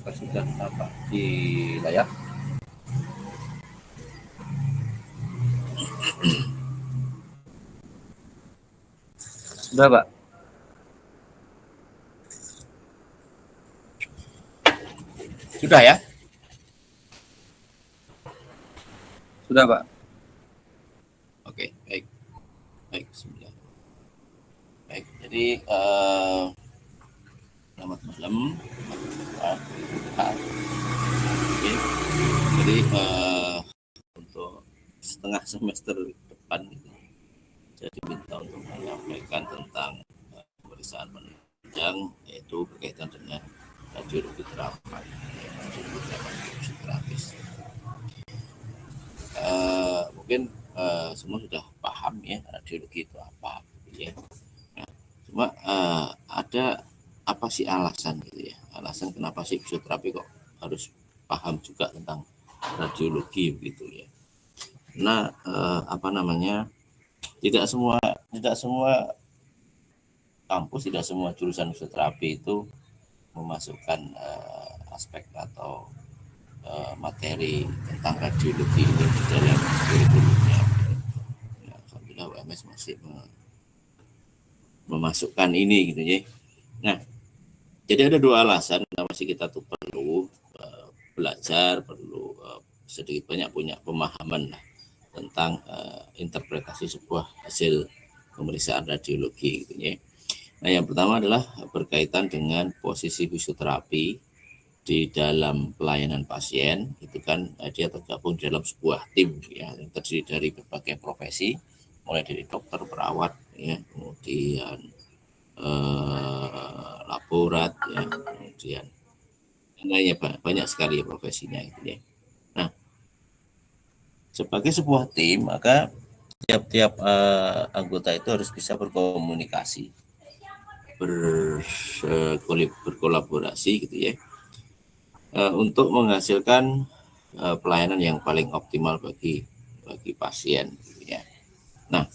Sudah tampak di layar. Sudah, Pak? Sudah ya? Sudah, Pak. Oke, baik. Baik, bismillah. Baik, jadi selamat malam. Oke. Jadi untuk setengah semester depan saya diminta untuk menyampaikan tentang pemeriksaan penunjang, yaitu berkaitan dengan radiologi terapan, radiologi terapis. Mungkin semua sudah paham ya radiologi itu apa, gitu ya. Nah, cuma ada apa sih alasan gitu ya? Alasan kenapa sih fisioterapi kok harus paham juga tentang radiologi begitu ya? Nah, apa namanya? Tidak semua kampus, tidak semua jurusan fisioterapi itu memasukkan aspek atau materi tentang radiologi ini di dalam kurikulumnya. Ya, alhamdulillah UMS masih memasukkan ini gitu ya. Nah, jadi ada dua alasan kenapa sih kita tuh perlu belajar, perlu sedikit banyak punya pemahaman lah tentang interpretasi sebuah hasil pemeriksaan radiologi gitu ya. Nah, yang pertama adalah berkaitan dengan posisi fisioterapi di dalam pelayanan pasien. Itu kan dia tergabung dalam sebuah tim ya, yang terdiri dari berbagai profesi, mulai dari dokter, perawat ya, kemudian laborat ya, kemudian lainnya banyak sekali profesinya gitu ya. Nah, sebagai sebuah tim maka tiap-tiap anggota itu harus bisa berkomunikasi, berkolaborasi gitu ya, untuk menghasilkan pelayanan yang paling optimal bagi pasien gitu ya. Nah,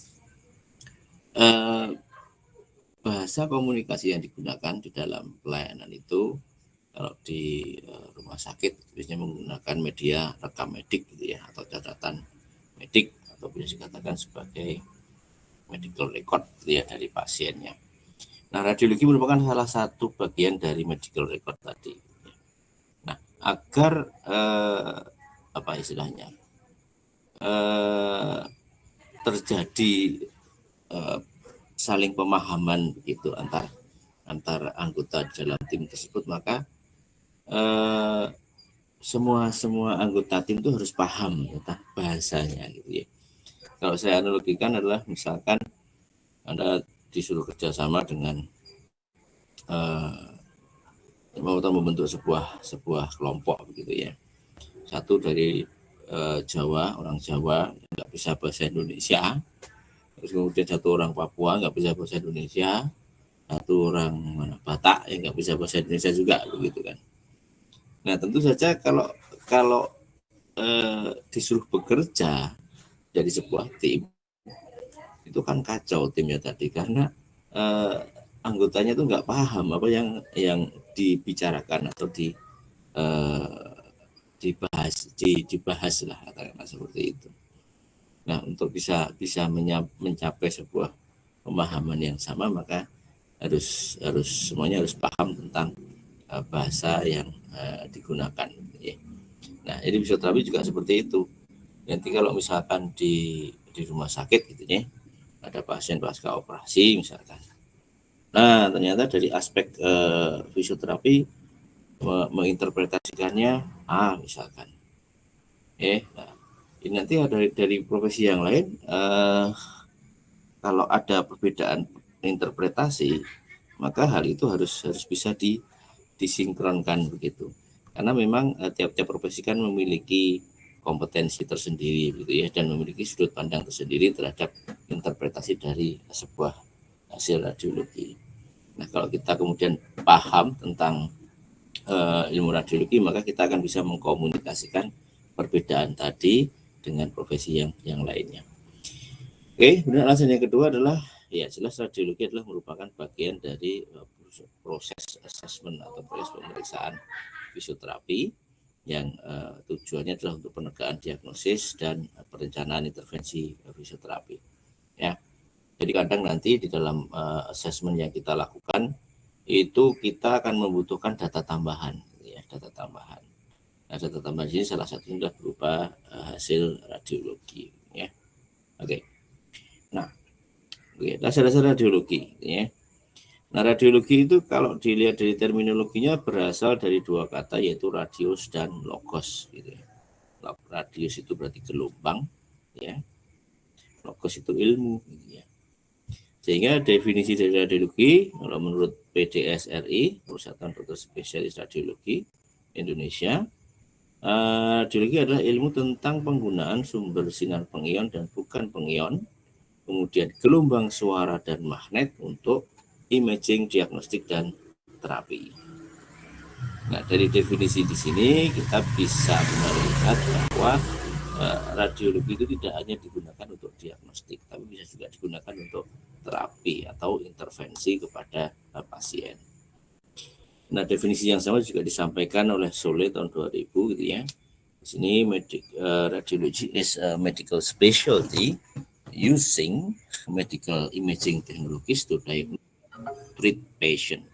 bahasa komunikasi yang digunakan di dalam pelayanan itu kalau di rumah sakit biasanya menggunakan media rekam medik gitu ya, atau catatan medik, atau bisa dikatakan sebagai medical record gitu ya dari pasiennya. Nah, radiologi merupakan salah satu bagian dari medical record tadi. Nah, agar apa istilahnya terjadi saling pemahaman gitu antar anggota dalam tim tersebut, maka semua anggota tim itu harus paham tentang bahasanya gitu ya. Kalau saya analogikan adalah misalkan Anda disuruh kerjasama dengan mau membentuk sebuah kelompok begitu ya. Satu dari Jawa, orang Jawa nggak bisa bahasa Indonesia, terus kemudian satu orang Papua nggak bisa bahasa Indonesia, satu orang Batak yang nggak bisa bahasa Indonesia juga begitu kan. Nah, tentu saja kalau disuruh bekerja jadi sebuah tim, itu kan kacau timnya tadi, karena anggotanya tuh nggak paham apa yang dibicarakan atau dibahas lah, katakanlah seperti itu. Nah, untuk bisa mencapai sebuah pemahaman yang sama, maka harus semuanya harus paham tentang bahasa yang digunakan. Nah, jadi fisioterapi juga seperti itu. Nanti kalau misalkan di rumah sakit gitu ya, ada pasien pasca operasi misalkan. Nah, ternyata dari aspek fisioterapi menginterpretasikannya misalkan. Nah, ini nanti ada dari profesi yang lain, kalau ada perbedaan interpretasi, maka hal itu harus bisa disinkronkan begitu. Karena memang tiap-tiap profesi kan memiliki kompetensi tersendiri gitu ya, dan memiliki sudut pandang tersendiri terhadap interpretasi dari sebuah hasil radiologi. Nah, kalau kita kemudian paham tentang ilmu radiologi, maka kita akan bisa mengkomunikasikan perbedaan tadi dengan profesi yang lainnya. Oke, kemudian alasan yang kedua adalah ya jelas radiologi adalah merupakan bagian dari proses assessment atau proses pemeriksaan fisioterapi yang tujuannya adalah untuk penegakan diagnosis dan perencanaan intervensi fisioterapi. Ya, jadi kadang nanti di dalam assessment yang kita lakukan itu kita akan membutuhkan data tambahan, ya, data tambahan. Nah, data tambahan ini salah satunya adalah berupa hasil radiologi, ya. Oke. Nah, dasar-dasar radiologi, ya. Nah, radiologi itu kalau dilihat dari terminologinya berasal dari dua kata, yaitu radius dan logos, gitu ya. Radius itu berarti gelombang, ya. Logos itu ilmu, gitu ya. Sehingga definisi dari radiologi, kalau menurut PDSRI, Persatuan Dokter Spesialis Radiologi Indonesia, radiologi adalah ilmu tentang penggunaan sumber sinar pengion dan bukan pengion, kemudian gelombang suara dan magnet untuk imaging, diagnostik, dan terapi. Nah, dari definisi di sini kita bisa melihat bahwa radiologi itu tidak hanya digunakan untuk diagnostik, tapi bisa juga digunakan untuk terapi atau intervensi kepada pasien. Nah, definisi yang sama juga disampaikan oleh Sole tahun 2000 gitu ya. Di sini radiology is a medical specialty using medical imaging technologies to diagnose, treat patient.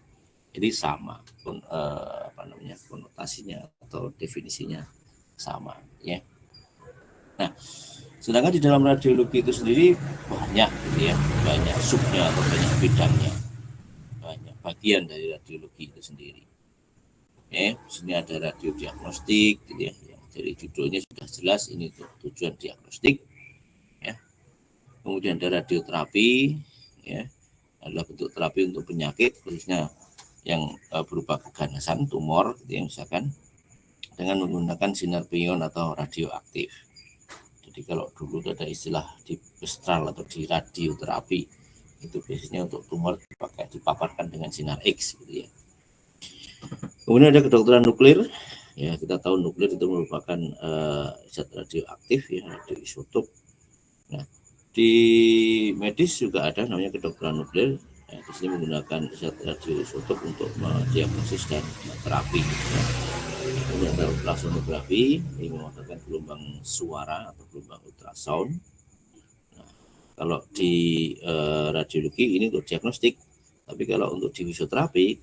Jadi sama konotasinya atau definisinya sama, ya. Nah, sedangkan di dalam radiologi itu sendiri banyak, gitu ya, banyak subnya atau banyak bidangnya, banyak bagian dari radiologi itu sendiri. Di sini ada radio diagnostik, gitu ya, yang dari judulnya sudah jelas ini untuk tujuan diagnostik, ya. Kemudian ada radioterapi, ya, adalah bentuk terapi untuk penyakit khususnya yang berupa keganasan, tumor, gitu ya, misalkan dengan menggunakan sinar pion atau radioaktif. Jadi kalau dulu ada istilah di bestral atau di radioterapi, itu biasanya untuk tumor dipaparkan dengan sinar X, gitu ya. Kemudian ada kedokteran nuklir, ya, kita tahu nuklir itu merupakan zat radioaktif, ya, radioisotop. Nah, di medis juga ada namanya kedokteran nuklir, ya, di sini menggunakan zat radioisotop untuk mendiagnosis dan terapi, ya. Kemudian ada ultrasonografi, ini menggunakan gelombang suara atau gelombang ultrasound. Nah, kalau di radiologi ini untuk diagnostik, tapi kalau untuk di fisioterapi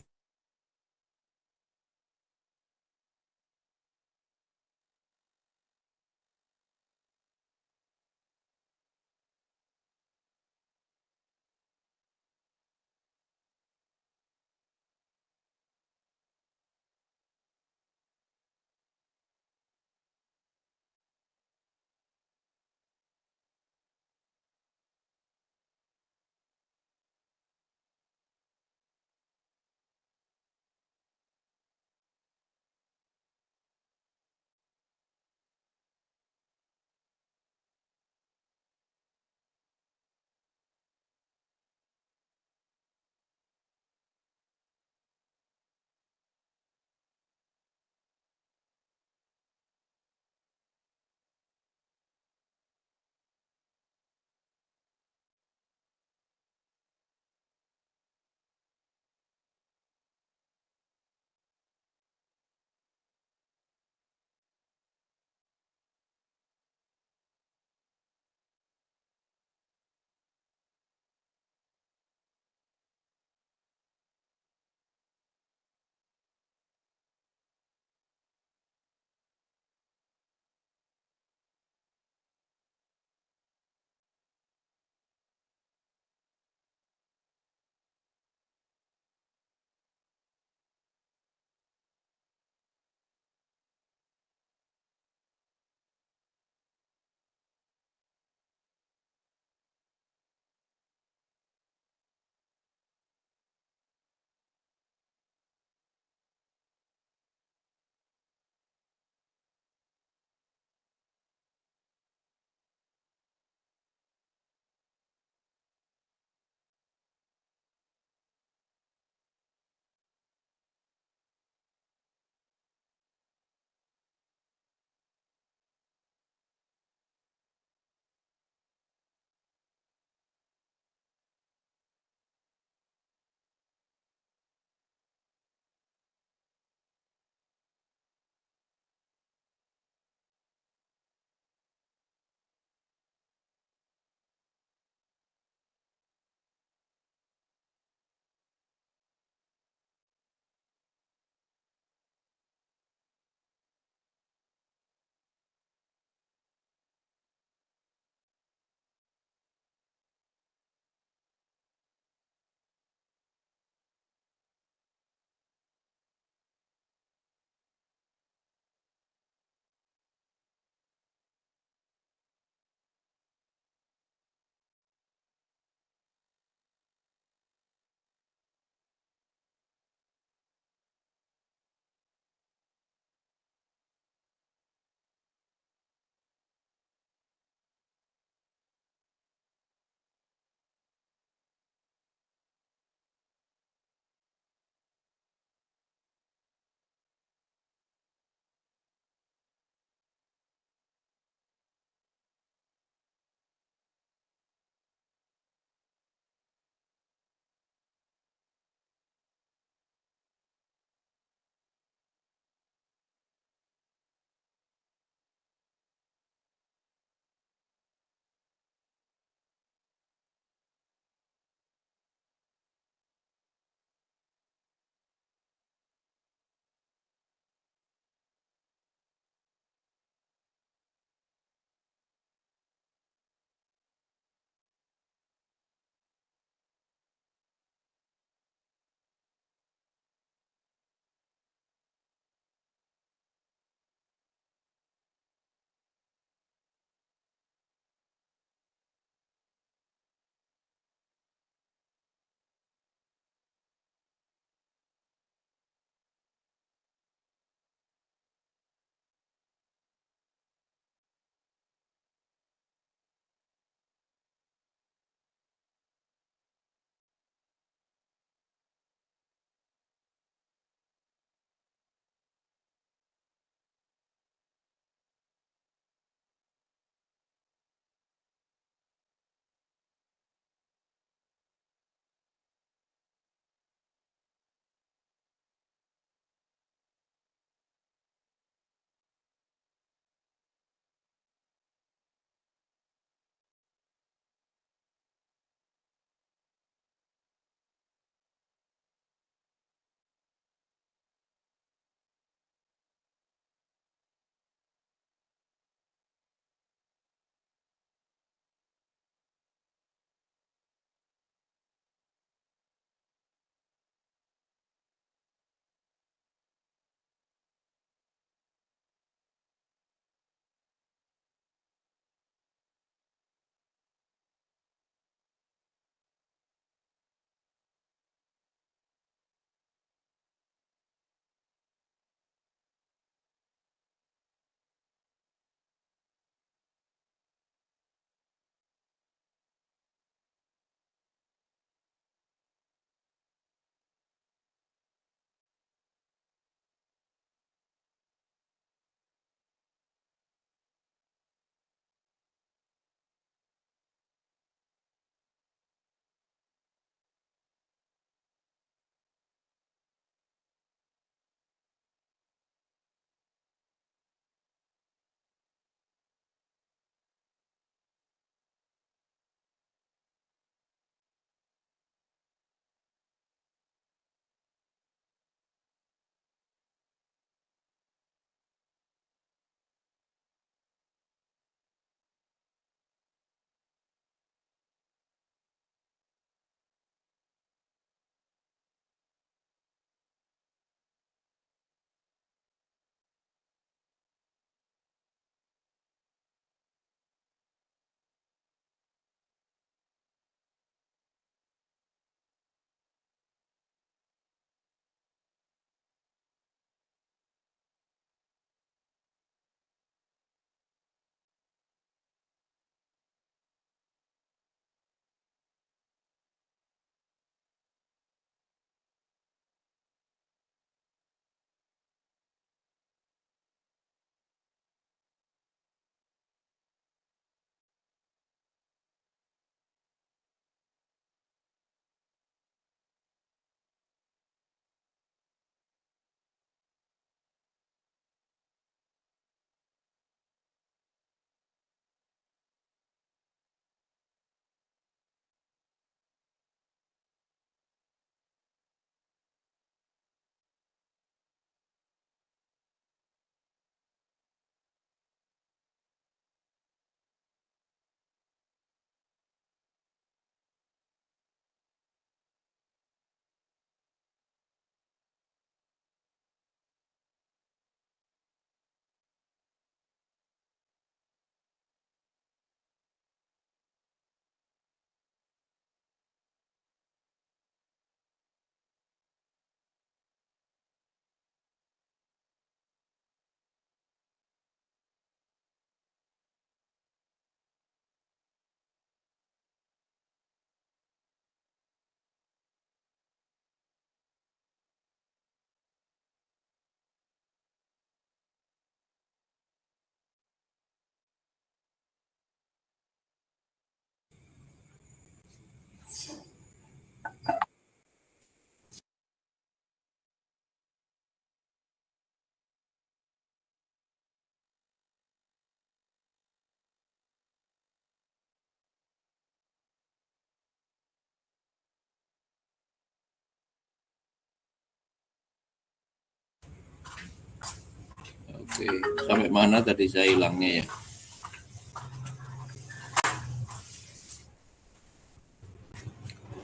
Oke, sampai mana tadi saya hilangnya ya?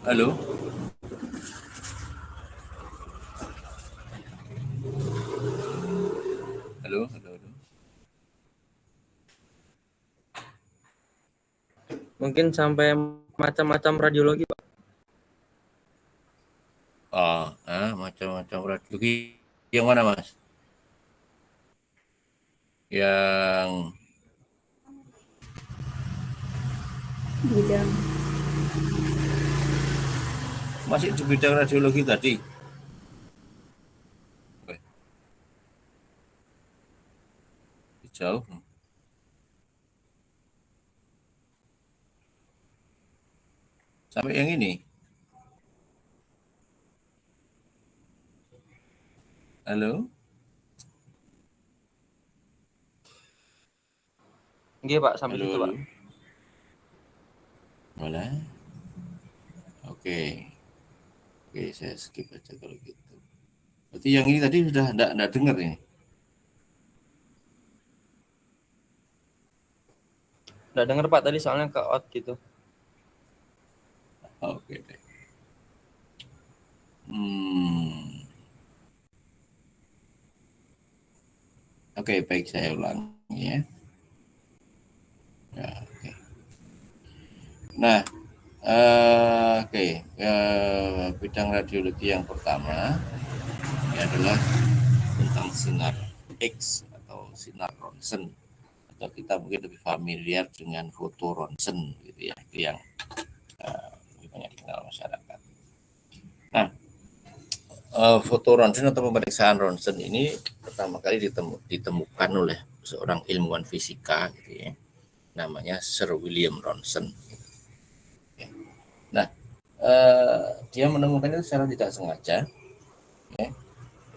Halo? Halo, halo, halo. Mungkin sampai macam-macam radiologi, Pak. Macam-macam radiologi. Yang mana, Mas? Yang bidang masih di bidang radiologi tadi. Jauh. Sampai yang ini. Halo? Nggih, Pak, sampai Halo, situ, halo. Pak. Boleh? Oke. Oke, saya skip aja kalau gitu. Berarti yang ini tadi sudah enggak dengar ini. Nggak dengar, Pak, tadi soalnya ke out gitu. Oke deh. Oke, baik, saya ulangi ya. Ya, oke. Nah, oke, bidang radiologi yang pertama ini adalah tentang sinar X atau sinar ronsen, atau kita mungkin lebih familiar dengan foto ronsen gitu ya, itu yang lebih banyak dikenal masyarakat. Nah, foto ronsen atau pemeriksaan ronsen ini pertama kali ditemukan oleh seorang ilmuwan fisika gitu ya, namanya Sir William Ronson. Nah, dia menemukan itu secara tidak sengaja ya.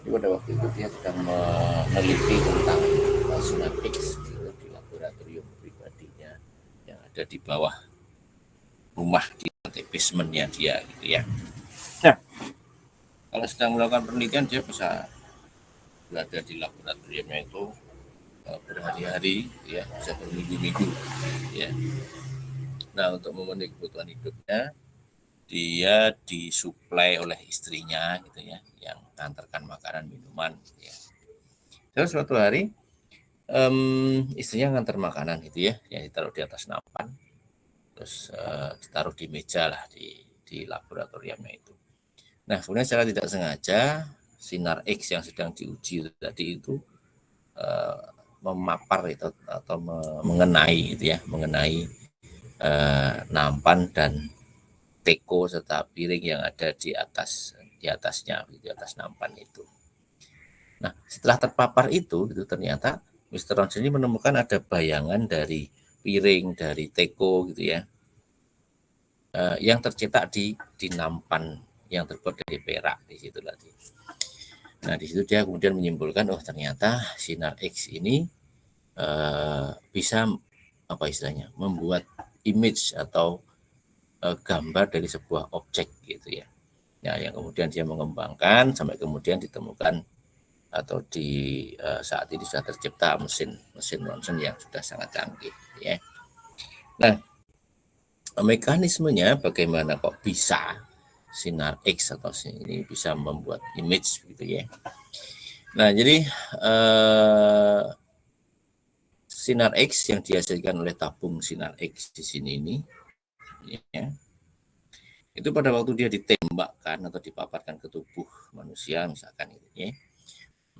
Jadi pada waktu itu dia sedang meneliti tentang sinar X gitu, di laboratorium pribadinya yang ada di bawah rumah, di lantai basementnya dia gitu ya. Nah, kalau sedang melakukan penelitian dia bisa berada di laboratoriumnya itu berhari-hari ya, bisa berminggu-minggu ya. Nah, untuk memenuhi kebutuhan hidupnya dia disuplai oleh istrinya gitu ya, yang mengantarkan makanan minuman gitu ya. Terus suatu hari istrinya ngantar makanan gitu ya, yang ditaruh di atas nampan, terus ditaruh di meja lah di laboratoriumnya itu. Nah, kemudian secara tidak sengaja sinar X yang sedang diuji tadi itu memapar itu atau mengenai gitu ya, mengenai nampan dan teko serta piring yang ada di atasnya, di atas nampan itu. Nah, setelah terpapar itu ternyata Mr. Ronson ini menemukan ada bayangan dari piring, dari teko gitu ya, yang tercetak di nampan yang terbuat dari perak di situ tadi. Nah, di situ dia kemudian menyimpulkan, oh ternyata sinar X ini bisa apa istilahnya, membuat image atau gambar dari sebuah objek gitu ya. Ya, yang kemudian dia mengembangkan sampai kemudian ditemukan atau di saat ini sudah tercipta mesin ronsen yang sudah sangat canggih ya. Nah, mekanismenya bagaimana kok bisa sinar X atau ini bisa membuat image gitu ya. Nah, jadi sinar X yang dihasilkan oleh tabung sinar X di sini ini ya, itu pada waktu dia ditembakkan atau dipaparkan ke tubuh manusia misalkan itu ya,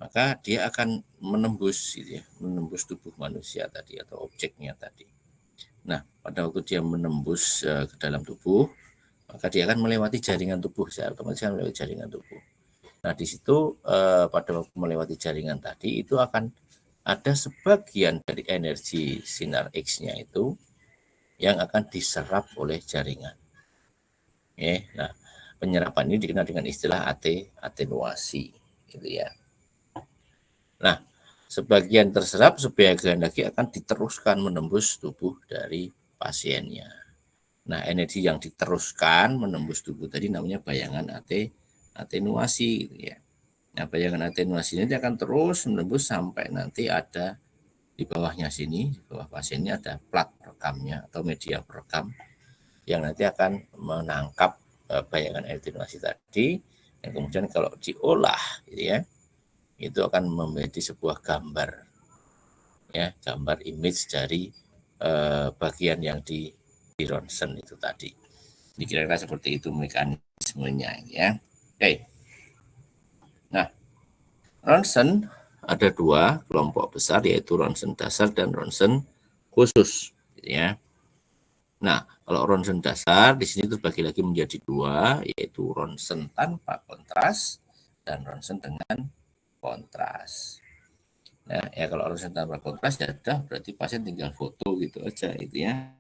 maka dia akan menembus gitu ya, menembus tubuh manusia tadi atau objeknya tadi. Nah, pada waktu dia menembus ke dalam tubuh, maka dia akan melewati jaringan tubuh, secara otomatis akan melewati jaringan tubuh. Nah, di situ pada waktu melewati jaringan tadi itu akan ada sebagian dari energi sinar X-nya itu yang akan diserap oleh jaringan. Nah, penyerapan ini dikenal dengan istilah atenuasi, gitu ya. Nah, sebagian terserap, sebagian lagi akan diteruskan menembus tubuh dari pasiennya. Nah, energi yang diteruskan menembus tubuh tadi namanya bayangan atenuasi, gitu ya. Nah, bayangan atenuasi ini akan terus menembus sampai nanti ada di bawahnya sini, di bawah pasien ini ada plat perekamnya atau media perekam yang nanti akan menangkap bayangan atenuasi tadi, dan kemudian kalau diolah gitu ya, itu akan menjadi sebuah gambar ya, gambar image dari bagian yang di ronsen itu tadi. Ini kira-kira seperti itu mekanismenya ya. Oke. Nah, ronsen ada dua kelompok besar, yaitu ronsen dasar dan ronsen khusus gitu ya. Nah, kalau ronsen dasar di sini terbagi lagi menjadi dua, yaitu ronsen tanpa kontras dan ronsen dengan kontras. Nah, ya kalau ronsen tanpa kontras ya udah, berarti pasien tinggal foto gitu aja itu ya.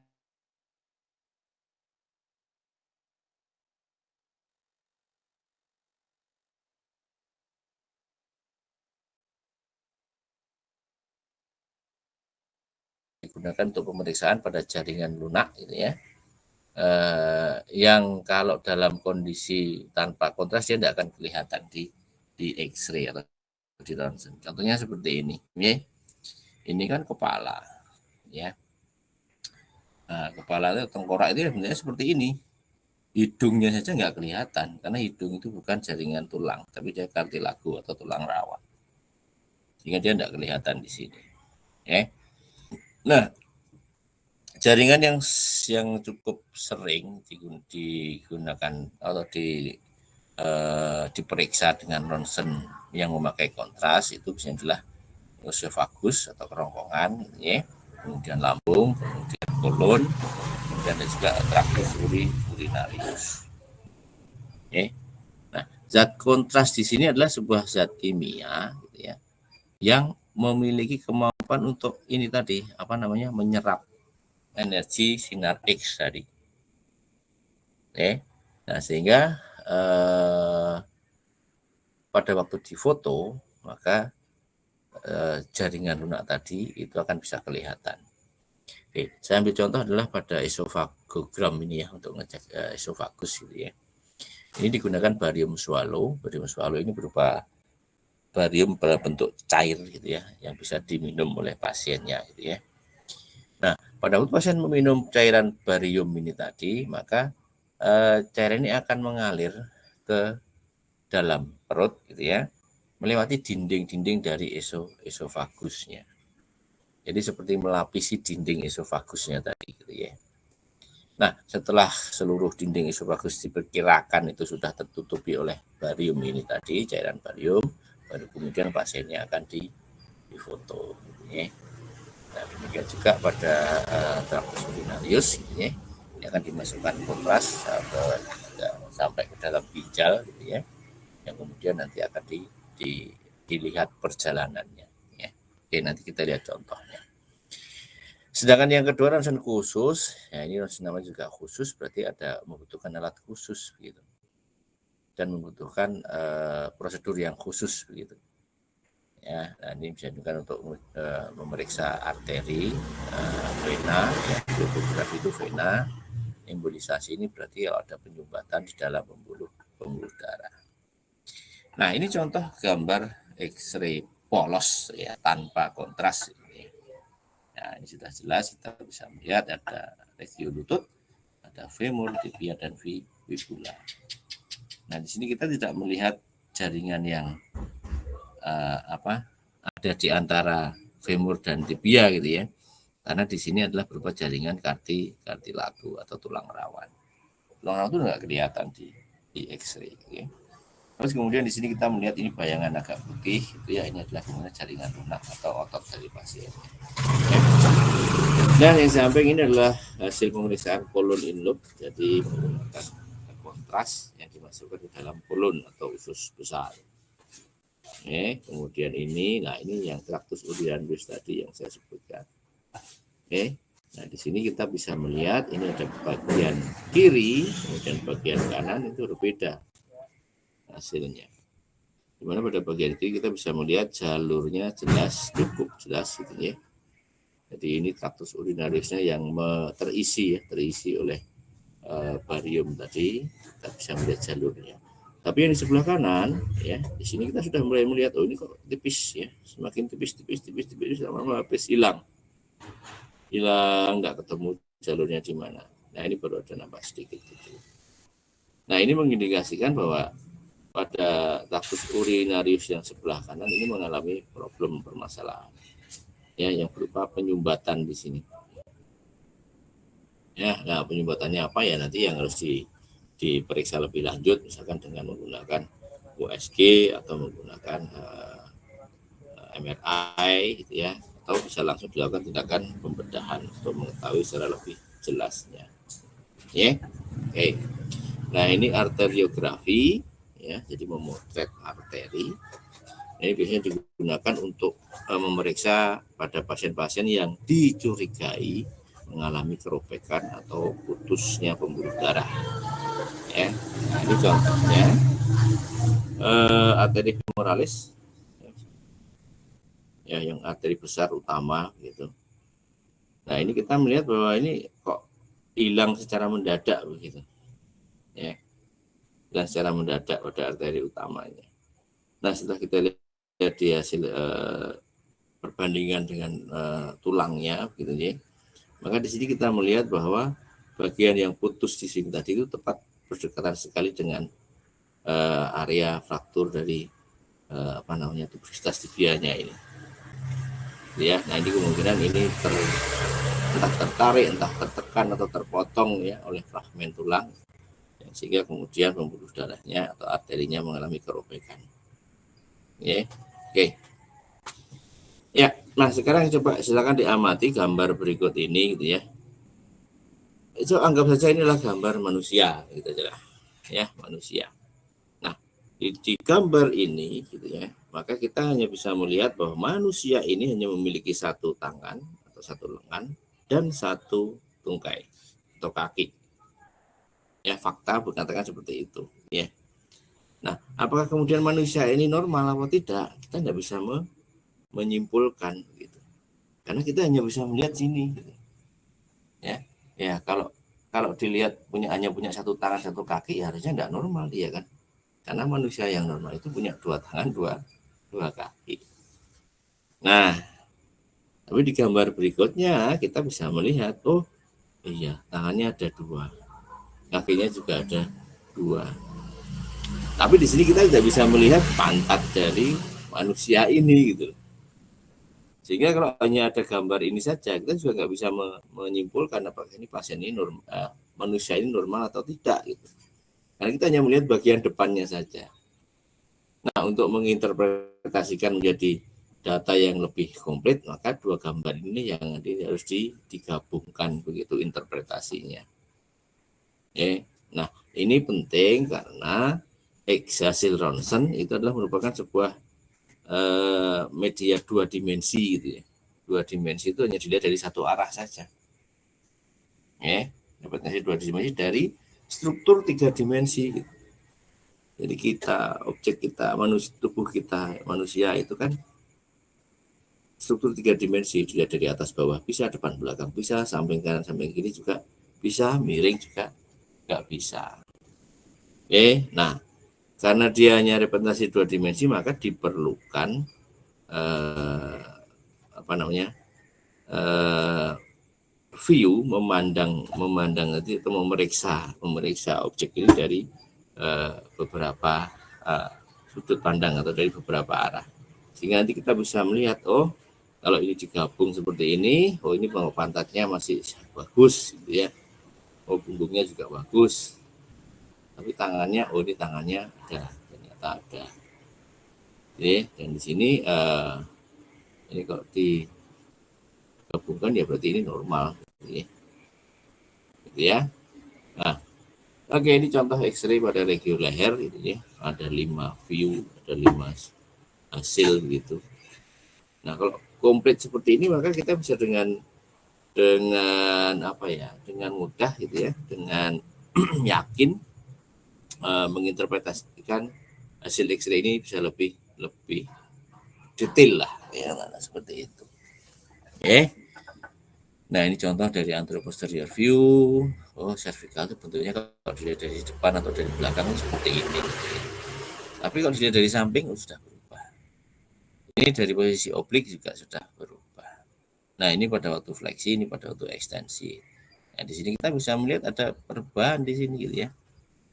Digunakan untuk pemeriksaan pada jaringan lunak gitu ya. Yang kalau dalam kondisi tanpa kontras dia tidak akan kelihatan di X-ray atau di ronsen. Contohnya seperti ini, ya. Ini kan kepala, ya. Nah, kepala itu tengkorak itu sebenarnya seperti ini. Hidungnya saja nggak kelihatan karena hidung itu bukan jaringan tulang, tapi dia kartilago atau tulang rawan. Sehingga dia tidak kelihatan di sini. Ya. Nah, jaringan yang cukup sering digunakan atau diperiksa dengan ronsen yang memakai kontras itu bisa adalah esophagus atau kerongkongan, ya, kemudian lambung, kemudian kolon, kemudian juga traktus urinarius. Ya. Nah, zat kontras di sini adalah sebuah zat kimia, gitu ya, yang memiliki kemampuan untuk ini tadi apa namanya menyerap energi sinar X tadi. Oke. Nah, sehingga pada waktu difoto maka jaringan lunak tadi itu akan bisa kelihatan. Oke, saya ambil contoh adalah pada esofagogram ini ya, untuk ngecek esofagus gitu ya. Ini digunakan barium swallow. Barium swallow ini berupa barium berbentuk cair gitu ya, yang bisa diminum oleh pasiennya gitu ya. Nah, pada waktu pasien meminum cairan barium ini tadi, maka cairan ini akan mengalir ke dalam perut gitu ya, melewati dinding-dinding dari esofagusnya. Jadi seperti melapisi dinding esofagusnya tadi gitu ya. Nah, setelah seluruh dinding esofagus diperkirakan itu sudah tertutupi oleh barium ini tadi, cairan barium, baru kemudian pasiennya akan difoto gitu ya. Nah, demikian juga pada traktus urinarius gitu ya. Ini akan dimasukkan kontras sampai ke dalam ginjal gitu ya. Yang kemudian nanti akan dilihat perjalanannya ya. Oke, nanti kita lihat contohnya. Sedangkan yang kedua ronsen khusus, ya ini ronsen namanya juga khusus, berarti ada membutuhkan alat khusus begitu, dan membutuhkan prosedur yang khusus begitu. Ya, nah ini bisa juga untuk memeriksa arteri, vena, ya, flebografi itu vena, embolisasi ini berarti ada penyumbatan di dalam pembuluh darah. Nah, ini contoh gambar X-ray polos ya tanpa kontras. Nah, ini sudah jelas kita bisa melihat ada regio lutut, ada femur, tibia, dan fibula. Nah, di sini kita tidak melihat jaringan yang ada di antara femur dan tibia gitu ya, karena di sini adalah berupa jaringan kartilago atau tulang rawan. Tulang rawan itu nggak kelihatan di X-ray. Gitu ya. Terus kemudian di sini kita melihat ini bayangan agak putih, itu ya ini adalah jaringan lunak atau otot dari pasien. Nah, yang samping ini adalah hasil pemeriksaan kolon in loop, jadi menggunakan kontras yang dimasukkan ke dalam kolon atau usus besar. Oke, kemudian ini, nah ini yang traktus urinarius tadi yang saya sebutkan. Oke, nah di sini kita bisa melihat ini ada bagian kiri, kemudian bagian kanan itu berbeda hasilnya. Dimana pada bagian kiri kita bisa melihat jalurnya jelas, cukup jelas gitu ya. Jadi ini traktus urinariusnya yang terisi oleh barium tadi, kita bisa melihat jalurnya. Tapi yang di sebelah kanan, ya, di sini kita sudah mulai melihat, oh ini kok tipis ya, semakin tipis, lama-lama habis hilang, nggak ketemu jalurnya di mana. Nah ini baru ada nambah sedikit. Gitu. Nah ini mengindikasikan bahwa pada taktus urinarius yang sebelah kanan ini mengalami problem permasalahan, ya, yang berupa penyumbatan di sini. Ya, nah penyumbatannya apa ya nanti yang harus diperiksa lebih lanjut, misalkan dengan menggunakan USG atau menggunakan MRI gitu ya, atau bisa langsung dilakukan tindakan pembedahan untuk mengetahui secara lebih jelasnya. Ya, oke. Nah ini arteriografi, ya, jadi memotret arteri. Ini biasanya digunakan untuk memeriksa pada pasien-pasien yang dicurigai mengalami kerobekan atau putusnya pembuluh darah. Ya, nah ini contohnya arteri femoralis, ya, yang arteri besar utama gitu. Nah ini kita melihat bahwa ini kok hilang secara mendadak begitu, ya, dan secara mendadak pada arteri utamanya. Nah setelah kita lihat di hasil perbandingan dengan tulangnya, gitu ya, maka di sini kita melihat bahwa bagian yang putus di sini tadi itu tepat berdekatan sekali dengan area fraktur dari tuberositas tibianya ini. Ya, nah ini kemungkinan ini entah tertarik, entah tertekan atau terpotong ya oleh fragmen tulang, ya, sehingga kemudian pembuluh darahnya atau arterinya mengalami kerobekan. Ya, oke. Ya, nah sekarang coba silakan diamati gambar berikut ini gitu ya. Itu anggap saja inilah gambar manusia gitu aja, ya, manusia. Nah, di gambar ini gitu ya, maka kita hanya bisa melihat bahwa manusia ini hanya memiliki satu tangan atau satu lengan dan satu tungkai atau kaki. Ya, fakta berkatakan seperti itu, ya. Nah, apakah kemudian manusia ini normal atau tidak? Kita tidak bisa menyimpulkan gitu. Karena kita hanya bisa melihat sini gitu. Ya. Ya, kalau dilihat hanya punya satu tangan, satu kaki, ya harusnya tidak normal dia kan. Karena manusia yang normal itu punya dua tangan, dua kaki. Nah, tapi di gambar berikutnya kita bisa melihat, oh iya, tangannya ada dua, kakinya juga ada dua. Tapi di sini kita tidak bisa melihat pantat dari manusia ini gitu. Sehingga kalau hanya ada gambar ini saja, kita juga nggak bisa menyimpulkan apakah ini pasien ini manusia ini normal atau tidak gitu. Karena kita hanya melihat bagian depannya saja. Nah, untuk menginterpretasikan menjadi data yang lebih komplit, maka dua gambar ini yang harus digabungkan begitu interpretasinya. Oke. Nah, ini penting karena hasil ronsen itu adalah merupakan sebuah media dua dimensi gitu ya. Dua dimensi itu hanya dilihat dari satu arah saja. Dapat dua dimensi dari struktur tiga dimensi gitu. Jadi kita, objek kita, tubuh kita, manusia itu kan struktur tiga dimensi, dilihat dari atas bawah bisa, depan belakang bisa, samping kanan samping kiri juga bisa, miring juga nggak bisa. Nah karena dia hanya representasi dua dimensi, maka diperlukan view, memandang nanti atau memeriksa objek ini dari beberapa sudut pandang atau dari beberapa arah, sehingga nanti kita bisa melihat, oh kalau ini digabung seperti ini, oh ini pantatnya masih bagus gitu ya, oh punggungnya juga bagus, tapi tangannya, oh ini tangannya ada, ternyata ada. Dan di sini ini kalau digabungkan ya berarti ini normal gitu ya. Nah, oke, ini contoh X-ray pada regio leher gitu ya. Ada 5 view, ada 5 hasil gitu. Nah, kalau komplit seperti ini maka kita bisa dengan dengan mudah gitu ya, dengan yakin menginterpretasikan hasil X-ray ini bisa lebih detail lah ya, seperti itu. Nah, ini contoh dari anteroposterior view. Oh, cervical itu bentuknya kalau dilihat dari depan atau dari belakang seperti ini. Tapi kalau dilihat dari samping sudah berubah. Ini dari posisi oblik juga sudah berubah. Nah, ini pada waktu fleksi, ini pada waktu ekstensi. Nah, di sini kita bisa melihat ada perubahan di sini gitu ya.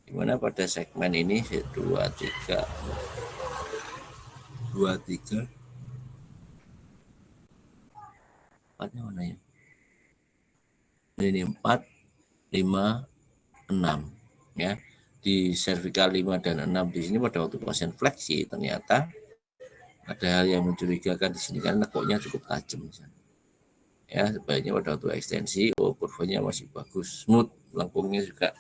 Dimana pada segmen ini 2, 3, 4-nya mana ya? Ini 4, 5, 6 ya. Di cervical 5 dan 6 di sini pada waktu pasien fleksi ternyata ada hal yang mencurigakan di sini karena nekuknya cukup tajam ya. Sebaiknya pada waktu ekstensi kurvanya masih bagus, smooth, lengkungnya juga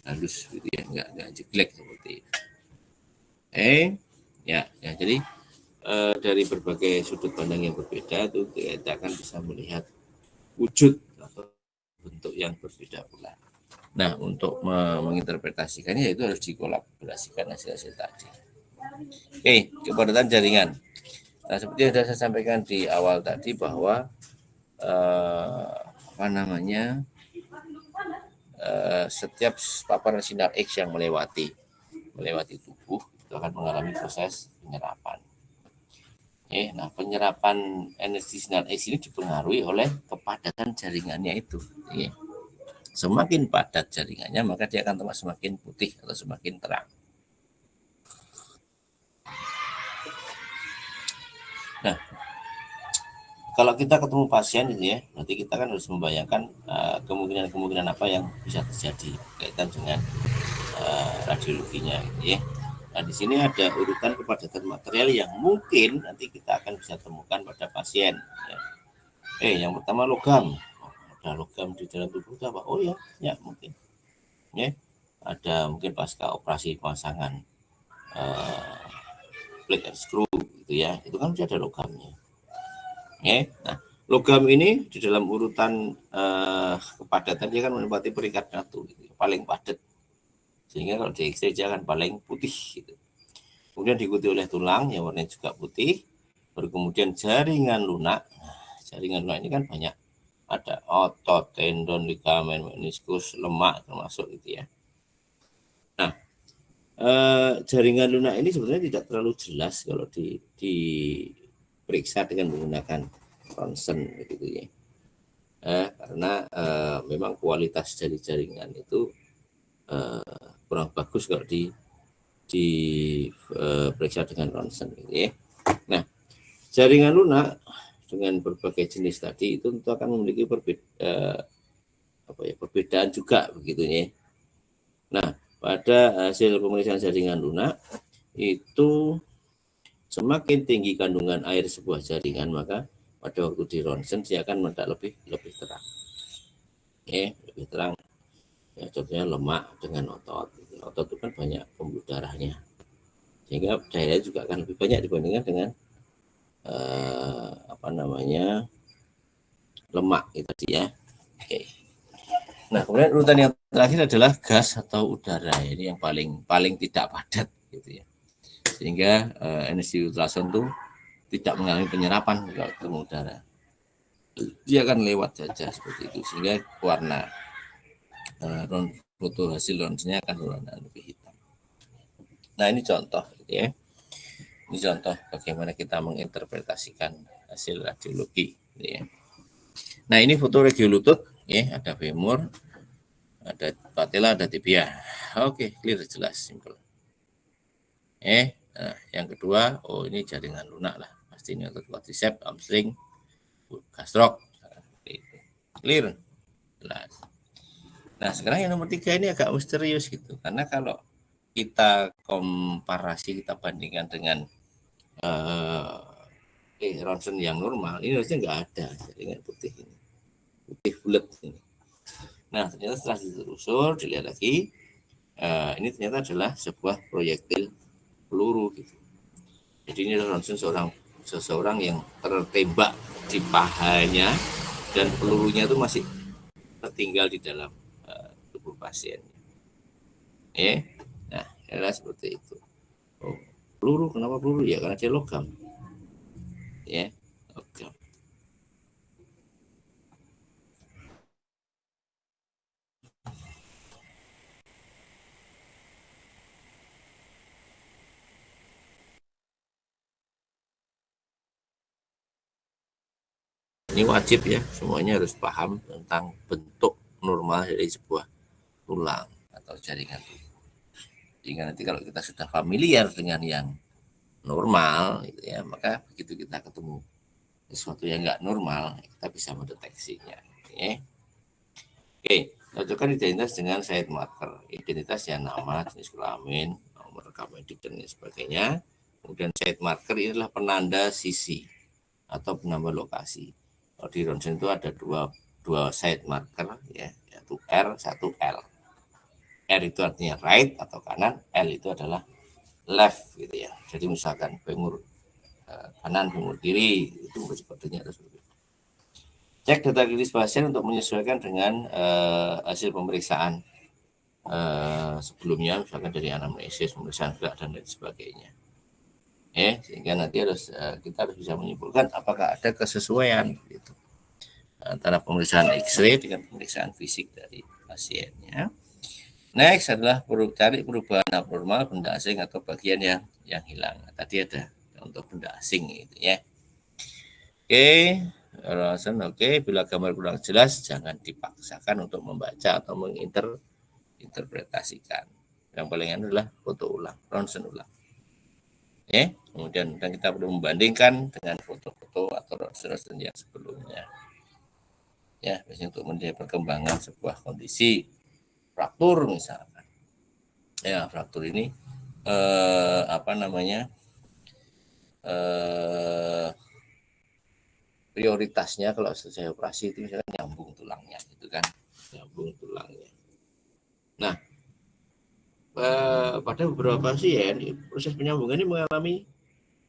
halus gitu ya, nggak jeglek seperti itu. Ya jadi dari berbagai sudut pandang yang berbeda itu kita akan bisa melihat wujud atau bentuk yang berbeda pula. Nah, untuk menginterpretasikannya itu harus dikolaborasikan hasil-hasil tadi. Oke, kepadatan jaringan. Nah, seperti yang sudah saya sampaikan di awal tadi bahwa setiap paparan sinar X yang melewati tubuh itu akan mengalami proses penyerapan. Nah, penyerapan energi sinar X ini dipengaruhi oleh kepadatan jaringannya itu. Semakin padat jaringannya, maka dia akan semakin putih atau semakin terang. Nah, kalau kita ketemu pasien gitu ya, nanti kita kan harus membayangkan kemungkinan-kemungkinan apa yang bisa terjadi kaitan dengan radiologinya gitu ya. Nah, di sini ada urutan kepadatan material yang mungkin nanti kita akan bisa temukan pada pasien. Ya. Yang pertama logam. Ada logam di dalam tubuh apa? Oh ya mungkin. Ya, ada mungkin pasca operasi pemasangan plate and screw gitu ya. Itu kan sudah ada logamnya. Nah, logam ini di dalam urutan kepadatan dia kan menempati peringkat 1 gitu, paling padat. Sehingga kalau di X-ray dia akan paling putih gitu. Kemudian diikuti oleh tulang yang warnanya juga putih. Baru kemudian jaringan lunak. Jaringan lunak ini kan banyak, ada otot, tendon, ligamen, meniskus, lemak termasuk gitu ya. Nah, jaringan lunak ini sebenarnya tidak terlalu jelas kalau diperiksa dengan menggunakan ronsen gitu ya. Karena memang kualitas dari jaringan itu kurang bagus kalau diperiksa dengan ronsen gitu ya. Nah, jaringan lunak dengan berbagai jenis tadi itu tentu akan memiliki perbedaan juga begitu ya. Nah, pada hasil pemeriksaan jaringan lunak itu semakin tinggi kandungan air sebuah jaringan, maka pada waktu di ronsen dia akan meledak lebih terang. Lebih terang. Ya, contohnya lemak dengan otot. Otot itu kan banyak pembuluh darahnya, sehingga daerahnya juga akan lebih banyak dibandingkan dengan lemak itu tadi ya. Oke. Nah, kemudian urutan yang terakhir adalah gas atau udara. Ini yang paling tidak padat gitu ya. Sehingga energi ultrason itu tidak mengalami penyerapan kalau ketemu udara. Dia akan lewat saja seperti itu, sehingga warna foto hasil ronsennya akan berwarna lebih hitam. Nah, ini contoh gitu ya. Ini contoh bagaimana kita menginterpretasikan hasil radiologi gitu ya. Nah, ini foto regio lutut ya, ada femur, ada patella, ada tibia. Oke, clear, jelas, simple. Nah, yang kedua, ini jaringan lunak lah. Pasti ini otot quadriceps, hamstring, gastrok. Clear, jelas. Nah, sekarang yang nomor 3 ini agak misterius gitu. Karena kalau kita komparasi, kita bandingkan dengan ronsen yang normal, ini harusnya nggak ada jaringan putih ini. Putih bulat ini. Nah, ternyata setelah ditelusur, dilihat lagi, ini ternyata adalah sebuah proyektil peluru gitu. Jadi ini ronsen seseorang yang tertembak di pahanya dan pelurunya itu masih tertinggal di dalam tubuh pasien. Nah, adalah seperti itu. Peluru, kenapa peluru? Ya karena dia logam. Logam. Ini wajib ya, semuanya harus paham tentang bentuk normal dari sebuah tulang atau jaringan. Sehingga nanti kalau kita sudah familiar dengan yang normal gitu ya, maka begitu kita ketemu sesuatu yang nggak normal, kita bisa mendeteksinya. Oke, cocokkan identitas dengan side marker. Identitas ya nama, jenis kelamin, nomor rekam medik dan lain sebagainya. Kemudian side marker ini adalah penanda sisi atau penambah lokasi. Kalau di ronsen itu ada dua side marker ya, yaitu R, satu L. R itu artinya right atau kanan, L itu adalah left gitu ya. Jadi misalkan pengur kanan, pengur kiri, itu sepertinya harus berbeda. Cek data klinis pasien untuk menyesuaikan dengan hasil pemeriksaan sebelumnya, misalkan dari anamnesis, pemeriksaan gerak dan lain sebagainya. Sehingga nanti kita harus bisa menyimpulkan apakah ada kesesuaian gitu, antara pemeriksaan X-ray dengan pemeriksaan fisik dari pasiennya. Next adalah cari perubahan abnormal benda asing atau bagian yang hilang. Tadi ada untuk benda asing gitu ya. Oke, bila gambar kurang jelas jangan dipaksakan untuk membaca atau menginterpretasikan. Yang paling adalah foto ulang, ronsen ulang. Kemudian kita perlu membandingkan dengan foto-foto atau ronsen yang sebelumnya. Ya, biasanya untuk menilai perkembangan sebuah kondisi fraktur misalkan. Ya, fraktur ini prioritasnya kalau selesai operasi itu misalkan nyambung tulangnya gitu kan, nyambung tulangnya. Nah, pada beberapa pasien proses penyambungan ini mengalami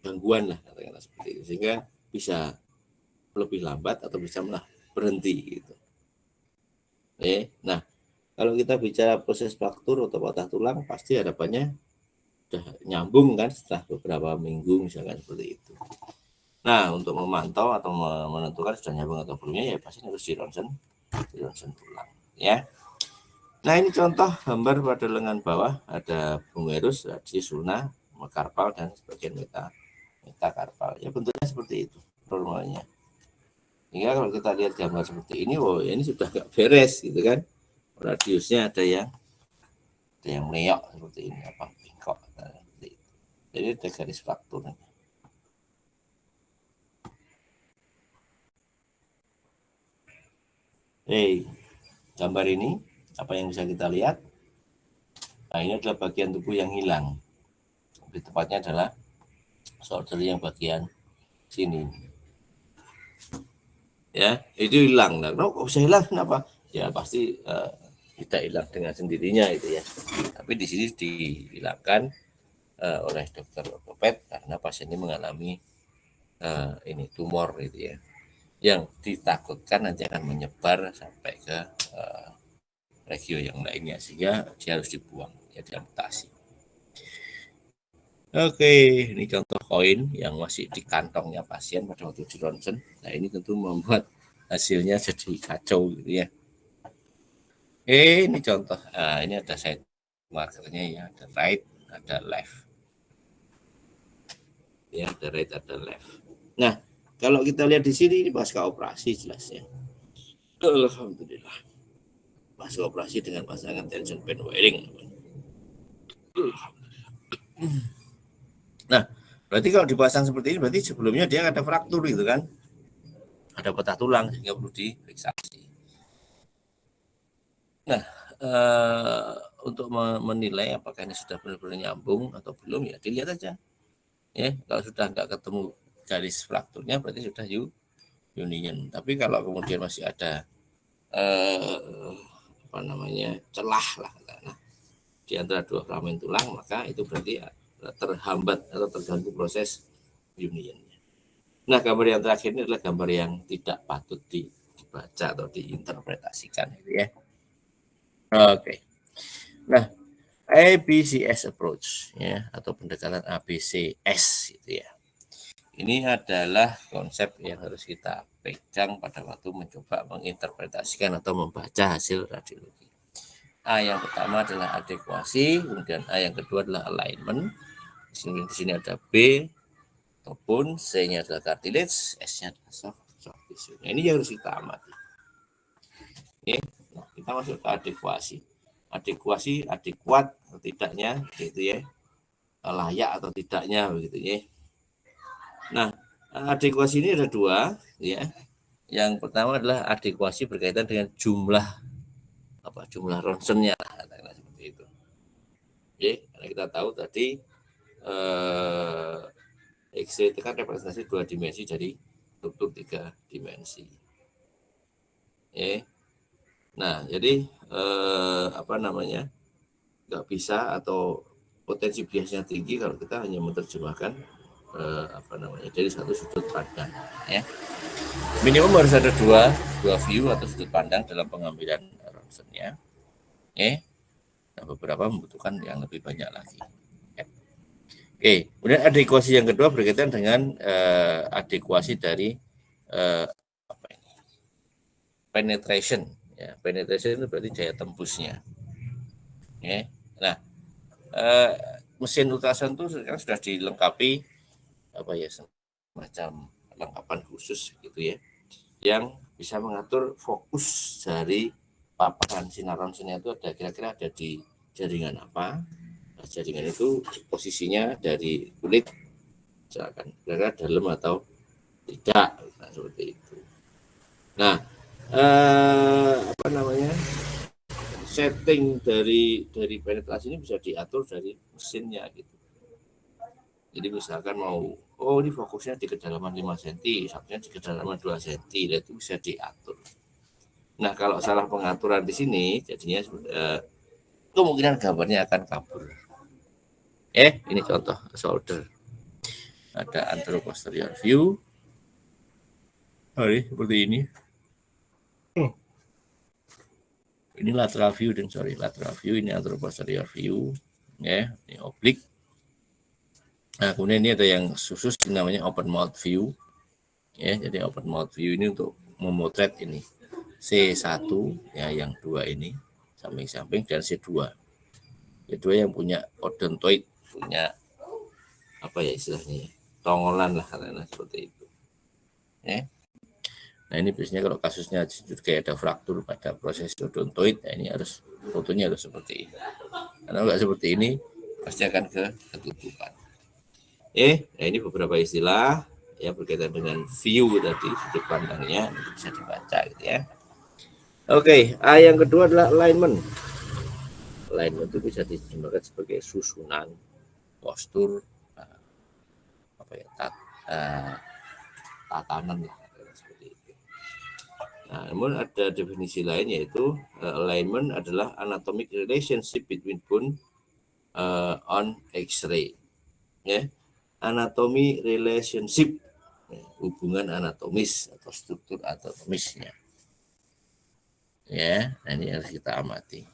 gangguan lah katakanlah seperti itu, sehingga bisa lebih lambat atau bisa malah berhenti gitu. Nah, kalau kita bicara proses fraktur atau patah tulang, pasti harapannya sudah nyambung kan setelah beberapa minggu misalkan seperti itu. Nah, untuk memantau atau menentukan sudah nyambung atau belumnya ya pasti harus di ronsen tulang ya. Nah, ini contoh gambar pada lengan bawah ada humerus, radius ulna, metakarpal dan sebagian metakarpal. Ya bentuknya seperti itu normalnya. Hingga kalau kita lihat gambar seperti ini, ini sudah nggak beres gitu kan. Radiusnya ada yang meleok seperti ini, bengkok seperti itu. Jadi ada garis frakturnya. Gambar ini apa yang bisa kita lihat? Nah, ini adalah bagian tubuh yang hilang. Lebih tepatnya adalah shoulder yang bagian sini. Ya, itu hilang. Nah, kok bisa hilang? Kenapa? Ya pasti tidak hilang dengan sendirinya itu ya. Tapi di sini dihilangkan oleh dokter ortoped karena pasien ini mengalami ini tumor gitu ya, yang ditakutkan nanti akan menyebar sampai ke regio yang lainnya sehingga dia harus dibuang ya, diamputasi. Oke, ini contoh koin yang masih di kantongnya pasien pada waktu di ronsen. Nah, ini tentu membuat hasilnya jadi kacau gitu ya. Ini contoh. Nah, ini ada side markernya ya, ada right, ada left. Ya, ada right, ada left. Nah, kalau kita lihat di sini ini pasca operasi jelasnya. Alhamdulillah. Pasca operasi dengan pasangan tension band wiring. Nah, berarti kalau dipasang seperti ini berarti sebelumnya dia ada fraktur gitu kan, ada patah tulang sehingga perlu diperiksa. Nah, untuk menilai apakah ini sudah benar-benar nyambung atau belum ya dilihat aja. Ya, kalau sudah nggak ketemu garis frakturnya berarti sudah union. Tapi kalau kemudian masih ada celah lah di antara dua fragmen tulang, maka itu berarti terhambat atau terganggu proses unionnya. Nah, gambar yang terakhir ini adalah gambar yang tidak patut dibaca atau diinterpretasikan gitu ya. Oke. Nah, ABCS approach ya, atau pendekatan ABCS gitu ya. Ini adalah konsep yang harus kita pegang pada waktu mencoba menginterpretasikan atau membaca hasil radiologi. A yang pertama adalah adekuasi, kemudian A yang kedua adalah alignment. Di sini ada B ataupun C-nya adalah cartilage, S-nya adalah soft soft tissue. Nah, ini yang harus kita amati. Oke, nah, kita masuk ke adekuasi. Adekuat atau tidaknya, gitu ya, layak atau tidaknya, begitu ya. Nah, adekuasi ini ada dua, ya. Yang pertama adalah adekuasi berkaitan dengan jumlah ronsennya, seperti itu. Oke, karena kita tahu tadi X-ray itu kan representasi 2 dimensi dari struktur 3 dimensi. Nah, jadi nggak bisa atau potensi biasnya tinggi kalau kita hanya menerjemahkan dari satu sudut pandang. Ya. Minimum harus ada dua view atau sudut pandang dalam pengambilan ronsennya. Nah, beberapa membutuhkan yang lebih banyak lagi. Oke, kemudian adekuasi yang kedua berkaitan dengan adekuasi dari penetration. Ya, penetration itu berarti daya tembusnya. Nah, mesin ultrasound itu sekarang sudah dilengkapi semacam perlengkapan khusus gitu ya, yang bisa mengatur fokus dari paparan sinar ronsennya itu kira-kira ada di jaringan apa. Jaringan itu posisinya dari kulit, misalkan kira-kira dalam atau tidak, nah, seperti itu. Nah, setting dari penetrasi ini bisa diatur dari mesinnya gitu. Jadi misalkan mau, ini fokusnya di kedalaman 5 cm, satunya di kedalaman 2 cm, itu bisa diatur. Nah, kalau salah pengaturan di sini, jadinya kemungkinan gambarnya akan kabur. Ini contoh shoulder. Ada anteroposterior view. Seperti ini. Ini lateral view lateral view, ini anteroposterior view. Ya, ini oblik. Nah, kemudian ini ada yang khusus namanya open mouth view. Ya, jadi open mouth view ini untuk memotret ini C1 ya, yang 2 ini samping-samping, dan C2. C2 yang punya odontoid, punya istilahnya tongolan lah, karena seperti itu. Nah, ini biasanya kalau kasusnya kayak ada fraktur pada proses odontoid, nah ini fotonya harus seperti ini. Karena nggak seperti ini pasti akan ketutupan. Nah, ini beberapa istilah yang berkaitan dengan view tadi, sudut pandangnya bisa dibaca gitu ya. Oke, yang kedua adalah alignment. Alignment itu bisa diterjemahkan sebagai susunan, postur, tatanan lah, seperti itu. Nah, namun ada definisi lain, yaitu alignment adalah anatomic relationship between bone on X-ray. Anatomi relationship, hubungan anatomis atau struktur anatomisnya. Nah, ini harus kita amati.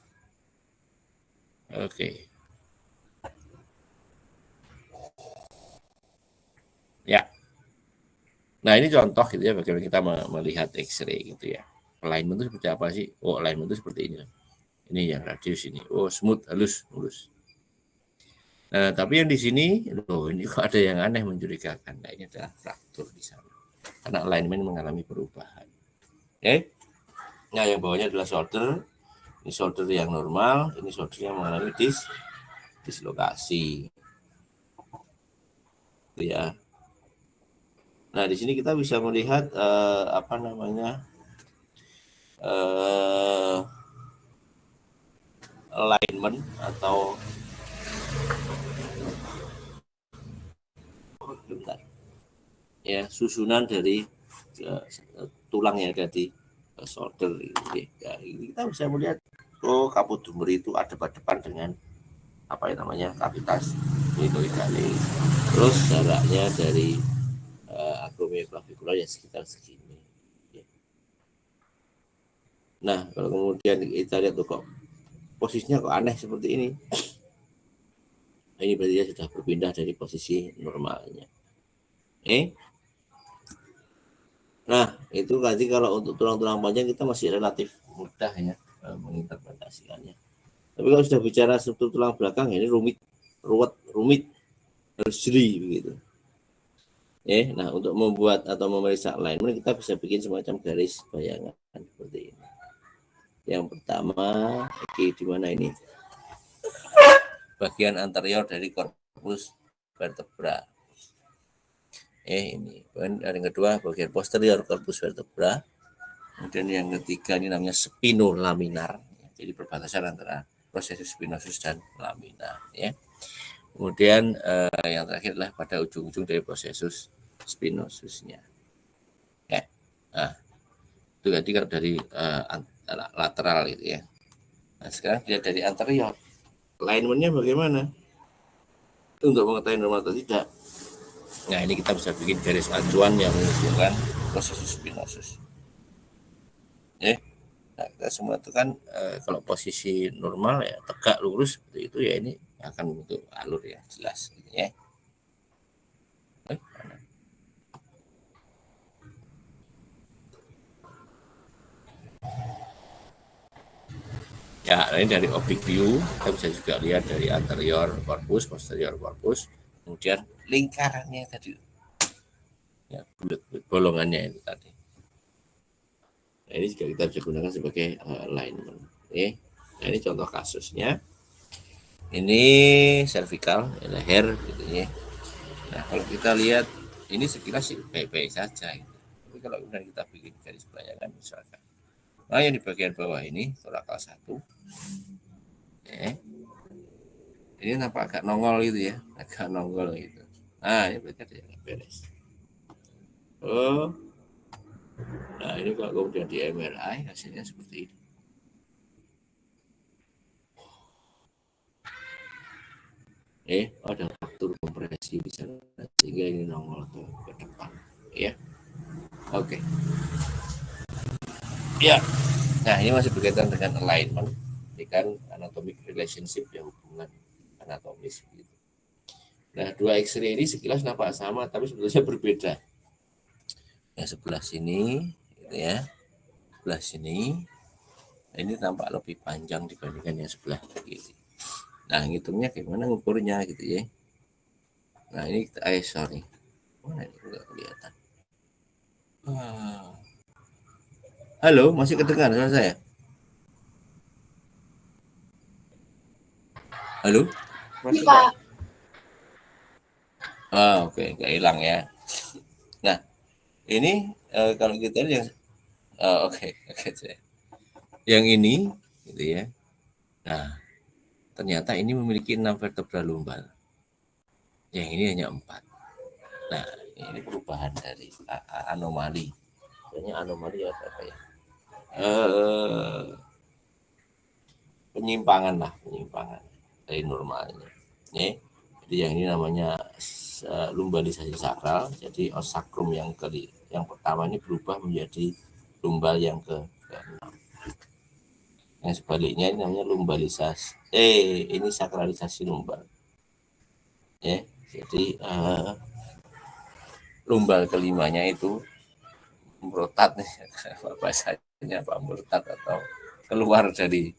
Oke. Ya. Nah, ini contoh gitu ya, bagaimana kita melihat X-ray gitu ya. Alignment itu seperti apa sih? Alignment itu seperti ini. Ini yang radius ini. Smooth, halus, mulus. Nah, tapi yang di sini, ini kok ada yang aneh, mencurigakan. Nah, ini adalah fraktur di sana. Karena alignment mengalami perubahan. Nah, yang bawahnya adalah shoulder. Ini shoulder yang normal, ini shoulder yang mengalami dislokasi. Ya. Nah, di sini kita bisa melihat alignment atau susunan dari tulang yang ada di shoulder ini. Ya, kita bisa melihat kaput tumor itu adep-adepan dengan kavitas cilicoidalis. Terus jaraknya dari acromioclavicular ya sekitar segini. Nah, kalau kemudian kita lihat kok posisinya kok aneh seperti ini. Ini berarti dia sudah berpindah dari posisi normalnya. Nah, itu tadi kalau untuk tulang-tulang panjang kita masih relatif mudah ya menginterpretasikannya. Tapi kalau sudah bicara struktur tulang belakang, ini rumit, harus jeli begitu. Nah, untuk membuat atau memeriksa alignment kita bisa bikin semacam garis bayangan seperti ini. Yang pertama, di mana ini? Bagian anterior dari korpus vertebra. Ini. Yang kedua, bagian posterior korpus vertebra. Kemudian yang ketiga ini namanya spinolaminar. Jadi perbatasan antara prosesus spinosus dan lamina. Ya. Kemudian yang terakhir adalah pada ujung-ujung dari prosesus spinosusnya. Nah, itu tadi kalau dari lateral gitu ya. Nah, sekarang dilihat dari anterior. Alignment-nya bagaimana? Untuk mengetahui normal atau tidak. Nah, ini kita bisa bikin garis acuan yang menunjukkan prosesus spinosus. Nah, kita semua itu kan kalau posisi normal ya tegak lurus seperti itu ya, ini akan bentuk alur yang jelas gitu ya. Ya, ini dari objek view kita bisa juga lihat dari anterior corpus, posterior corpus, kemudian lingkarannya tadi, ya, bulat-bulat bolongannya itu tadi. Nah, ini juga kita bisa gunakan sebagai alignment. Nah, ini contoh kasusnya. Ini cervical, leher, gitu ya. Nah, kalau kita lihat ini sekilas sih baik-baik saja. Gitu. Tapi kalau kemudian kita bikin garis bayangan misalkan, nah yang di bagian bawah ini torakal 1, ini nampak agak nongol gitu ya, agak nongol gitu. Nah, ini berarti ada yang beres. Nah ini kalau kemudian di MRI hasilnya seperti ini. Ada faktor kompresi bisa sehingga ini nongol ke depan. Ya, oke. Ya, nah ini masih berkaitan dengan alignment, kan anatomic relationship ya, hubungan anatomis gitu. Nah, dua X-ray ini sekilas nampak sama tapi sebetulnya berbeda. Yang sebelah sini gitu ya, sebelah sini ini tampak lebih panjang dibandingkan yang sebelah kiri. Nah, ngitungnya gimana ngukurnya gitu ya. Nah, ini kita sorry. Mana ini enggak kelihatan. Halo, masih kedengar suara saya? Halo? Masih, Pak. Oke, nggak hilang ya. Nah, ini kalau kita lihat yang oke. Yang ini gitu ya. Nah, ternyata ini memiliki 6 vertebra lumbal. Yang ini hanya 4. Nah, ini perubahan dari anomali. Sebenarnya anomali apa ya? Penyimpangan dari normalnya. Jadi yang ini namanya lumbalisasi sakral. Jadi osakrum yang pertama ini berubah menjadi lumbal yang ke-6. Yang sebaliknya ini namanya lumbalisasi. Ini sakralisasi lumbal. Jadi lumbal kelimanya itu merotat nih, bahasanya apa, merotat atau keluar dari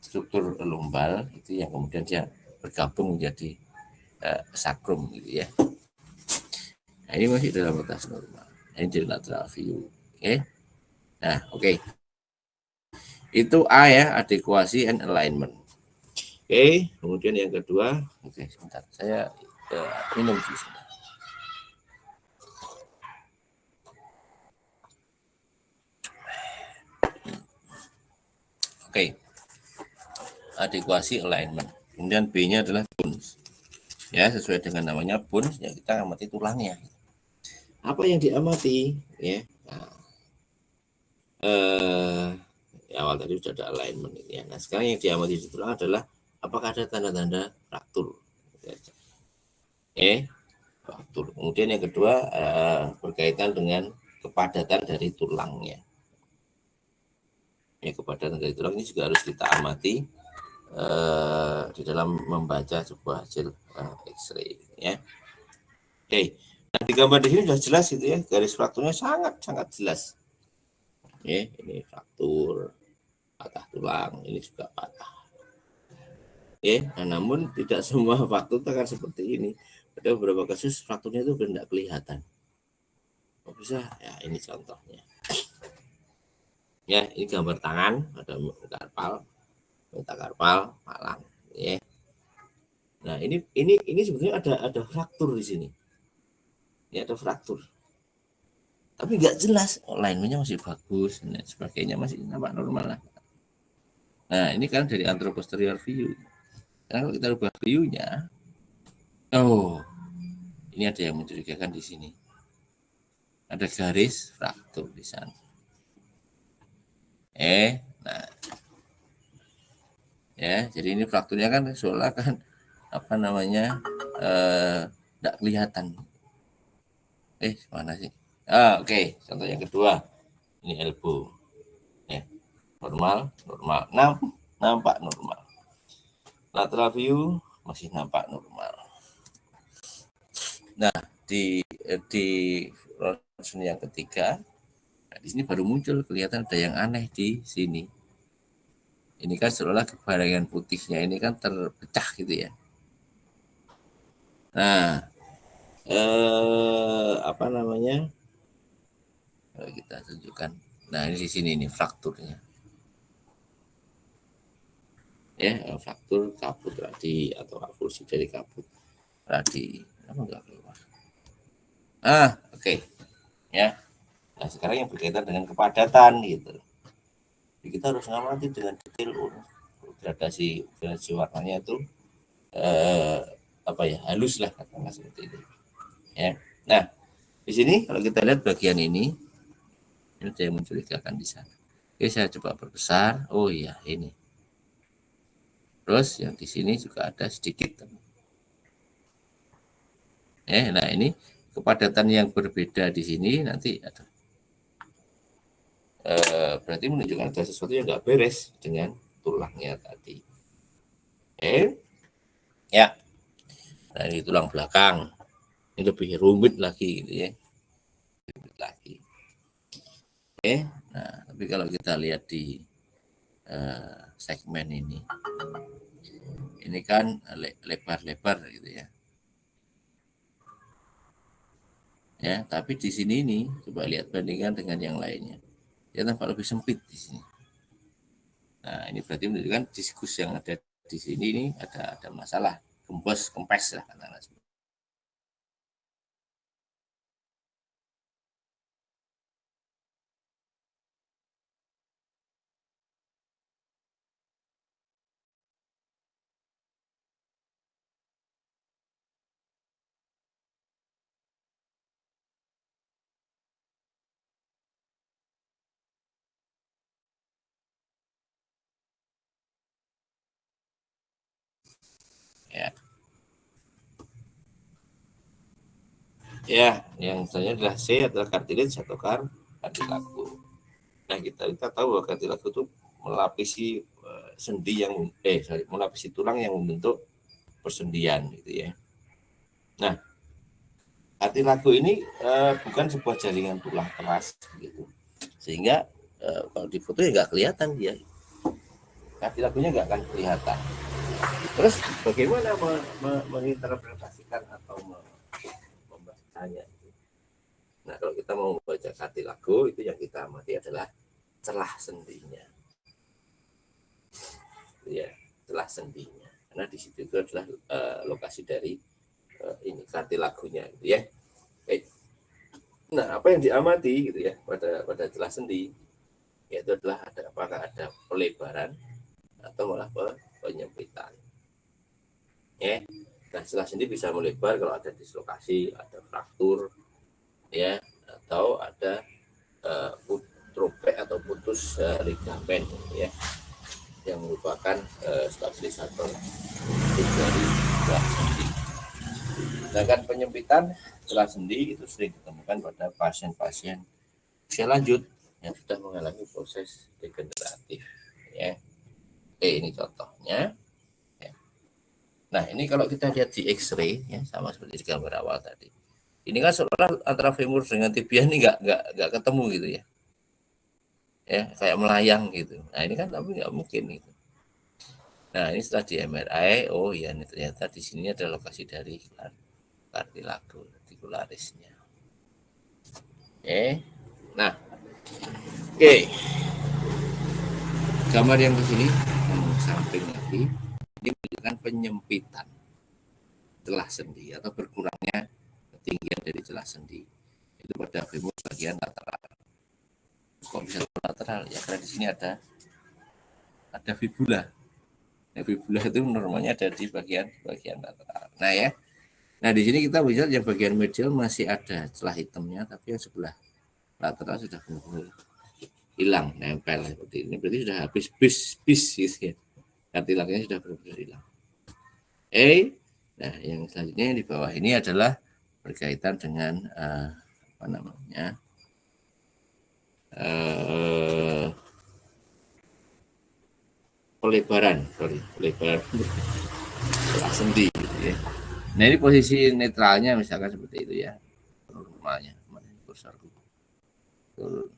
struktur lumbal itu yang kemudian dia bergabung menjadi sakrum gitu ya. Nah, ini masih dalam batas normal. Nah, ini dari lateral view. Nah, oke. Itu A ya, adekuasi and alignment. Kemudian yang kedua, sebentar, saya minum jus. Adekuasi alignment. Kemudian B-nya adalah bones. Ya, sesuai dengan namanya bones, ya kita amati tulangnya. Apa yang diamati? Ya, awal tadi sudah ada alignment ya. Nah, sekarang yang diamati di tulang adalah apakah ada tanda-tanda fraktur. Fraktur. Kemudian yang kedua berkaitan dengan kepadatan dari tulangnya. Kepadatan dari tulang ini juga harus kita amati di dalam membaca sebuah hasil X-ray ya. Nah di gambar di sini sudah jelas gitu ya, garis frakturnya sangat jelas. Ini fraktur patah tulang, ini juga patah. Nah, namun tidak semua fraktur akan seperti ini. Ada beberapa kasus frakturnya itu tidak kelihatan. Kok bisa? Ya ini contohnya. Ya ini gambar tangan, ada metakarpal, malang. Ya. Nah ini sebetulnya ada fraktur di sini. Ini ada fraktur. Tapi nggak jelas, alignmentnya masih bagus dan sebagainya, masih nampak normal lah. Nah ini kan dari anteroposterior view. Nah, kalau kita ubah view-nya, oh ini ada yang mencurigakan di sini. Ada garis fraktur di sana. Nah, ya, jadi ini frakturnya kan seolah kan apa namanya tidak kelihatan. Mana sih? Oke. Contoh yang kedua, ini elbow. Normal, nampak normal. Lateral view masih nampak normal. Nah, di ronsen yang ketiga, nah, di sini baru muncul kelihatan ada yang aneh di sini. Ini kan seolah kebarangan putihnya ini kan terpecah gitu ya. Nah, apa namanya? Kalau kita tunjukkan. Nah, ini di sini nih frakturnya. Ya, fraktur kabut radi atau avulsi dari kabut radi. Kenapa enggak keluar? Oke. Ya. Nah, sekarang yang berkaitan dengan kepadatan gitu. Jadi kita harus ngamati dengan detail gradasi warnanya itu apa ya, halus lah katakanlah seperti itu. Ya. Nah, di sini kalau kita lihat bagian ini ada yang mencurigakan di sana. Oke, saya coba perbesar. Oh iya, ini. Terus yang di sini juga ada sedikit. Nah ini kepadatan yang berbeda di sini nanti ada. Berarti menunjukkan ada sesuatu yang nggak beres dengan tulangnya tadi. Ya. Nah ini tulang belakang. Ini lebih rumit lagi gitu ya. Rumit lagi. Nah tapi kalau kita lihat di segmen ini kan lebar-lebar gitu ya. Ya, tapi di sini ini coba lihat bandingkan dengan yang lainnya. Dia tampak lebih sempit di sini. Nah, ini berarti menunjukkan diskus yang ada di sini ini ada masalah, kempes lah katakanlah. Ya. Ya, yang saya adalah C adalah cartilage atau kartilago. Nah, kita tahu bahwa kartilago itu melapisi sendi yang melapisi tulang yang membentuk persendian gitu ya. Nah, kartilago ini bukan sebuah jaringan tulang keras gitu. Sehingga kalau di foto ya nggak kelihatan dia. Kartilagonya nggak akan kelihatan. Terus bagaimana menginterpretasikan atau membacanya? Nah, kalau kita mau membaca kartilago itu yang kita amati adalah celah sendinya. Ya, celah sendinya. Karena di situ itu adalah lokasi dari ini kartilagonya gitu ya. Baik. Nah, apa yang diamati gitu ya pada celah sendi yaitu adalah apakah ada pelebaran atau malah penyempitan. Ya. Nah, celah sendi bisa melebar kalau ada dislokasi, ada fraktur, ya, atau ada tropek atau putus ligamen, ya, yang merupakan stabilisator dari celah sendi. Sedangkan penyempitan celah sendi itu sering ditemukan pada pasien-pasien usia lanjut yang sudah mengalami proses degeneratif. Ya. Ini contohnya. Nah, ini kalau kita lihat di X-ray, ya sama seperti di gambar awal tadi. Ini kan seolah antara femur dengan tibia ini nggak ketemu gitu ya. Ya, kayak melayang gitu. Nah, ini kan tapi nggak mungkin gitu. Nah, ini setelah di MRI, oh iya ini ternyata di sini ada lokasi dari kartilago retikularisnya. Oke. Nah, oke. Gambar yang di sini samping lagi ini menunjukkan penyempitan celah sendi atau berkurangnya ketinggian dari celah sendi itu pada femur bagian lateral. Kok bisa lateral ya? Karena di sini ada fibula. Nah, fibula itu normalnya ada di bagian lateral. Nah ya, nah di sini kita lihat yang bagian medial masih ada celah hitamnya, tapi yang sebelah lateral sudah benar-benar hilang, nempel seperti ini. Berarti sudah habis bis gitu ya. Kartilagnya sudah benar-benar hilang. Nah yang selanjutnya yang di bawah ini adalah berkaitan dengan apa namanya pelebaran celah sendi gitu ya. Nah ini posisi netralnya misalkan seperti itu ya, normalnya kursorku turun.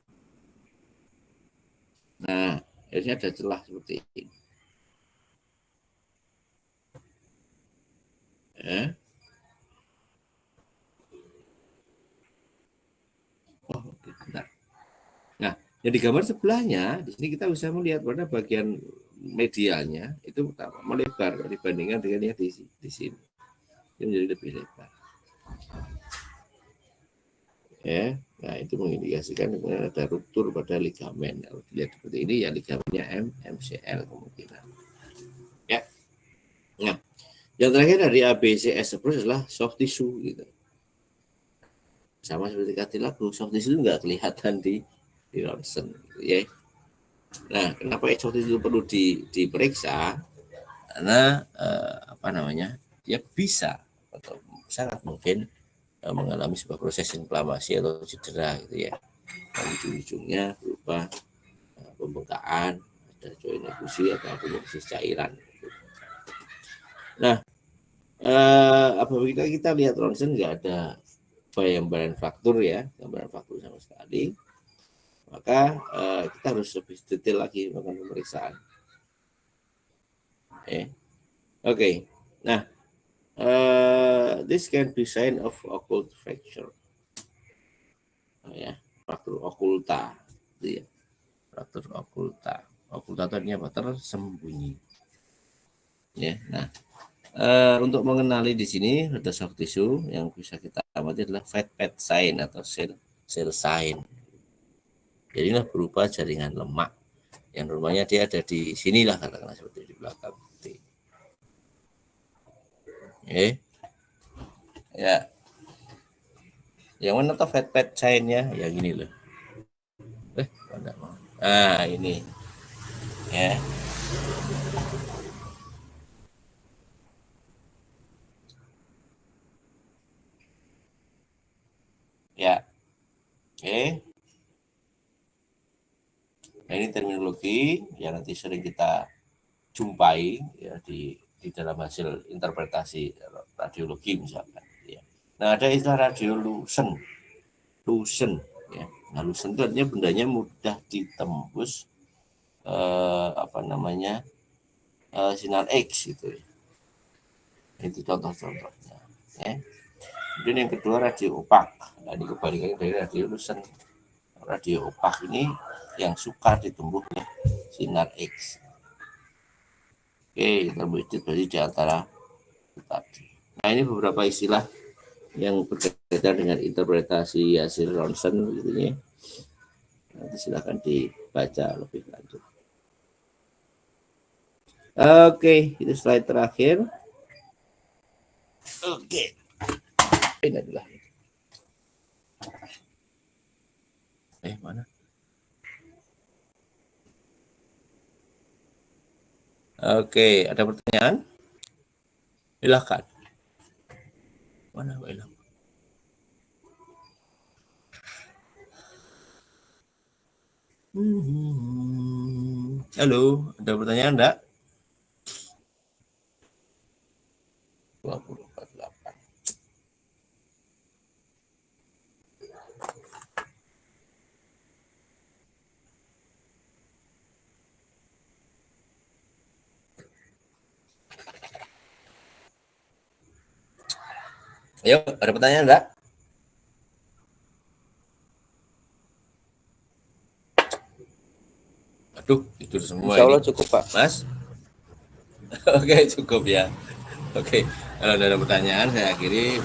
Nah akhirnya ada celah seperti ini. Oh, oke, bentar. Nah, yang di gambar sebelahnya, di sini kita bisa melihat pada bagian medialnya itu melebar dibandingkan dengan yang di sini. Ini menjadi lebih lebar. Ya, nah itu mengindikasikan ada ruptur pada ligamen. Kalau dilihat seperti ini ya ligamennya MCL kemungkinan. Ya. Nah, yang terakhir dari ABCS approach adalah soft tissue gitu. Sama seperti kartilago, soft tissue nggak kelihatan di ronsen gitu ya. Nah, kenapa soft tissue perlu diperiksa? Karena apa namanya? Ya bisa atau sangat mungkin mengalami sebuah proses inflamasi atau cedera gitu ya. Dan ujung-ujungnya berupa pembengkakan, ada joint efusi atau akumulasi cairan. Nah, apabila kita lihat ronsen nggak ada gambaran fraktur ya, gambaran fraktur sama sekali, maka kita harus lebih detail lagi melakukan pemeriksaan. Oke. Nah, this can be sign of occult fracture. Ya, fraktur okulta, gitu ya. Fraktur okulta. Okulta tadinya apa? Tersembunyi. Ya, nah, untuk mengenali di sini ada soft tissue yang bisa kita amati adalah fat sign atau cell sign. Jadilah berupa jaringan lemak yang normalnya dia ada di sinilah katakanlah seperti di belakang. Ya, yang mana tuh fat sign-nya? Ya gini loh. Mana mau? Ah, ini. Ya. Ya. Oke. Nah, ini terminologi yang nanti sering kita jumpai ya di dalam hasil interpretasi radiologi misalkan ya. Nah, ada istilah radiolucent. Ya. Nah, lucent itu artinya bendanya mudah ditembus apa namanya? Sinar X gitu ya. Itu contoh-contohnya ya. Kemudian yang kedua radio opak. Nah, ini kebalikannya dari radiolucent. Radio opak ini yang suka ditembus oleh sinar X. Oke, terwujud berarti di antara tadi. Nah, ini beberapa istilah yang berkaitan dengan interpretasi hasil ronsen gitu ya. Nanti silakan dibaca lebih lanjut. Oke, itu slide terakhir. Oke. Ini adalah mana? Oke, ada pertanyaan? Silakan. Mana hilang? Halo, ada pertanyaan enggak? 2048. Ayo, ada pertanyaan enggak? Aduh, tidur semua Insya ini. Allah cukup, Pak. Mas? Oke, cukup ya. Oke, kalau ada pertanyaan saya akhiri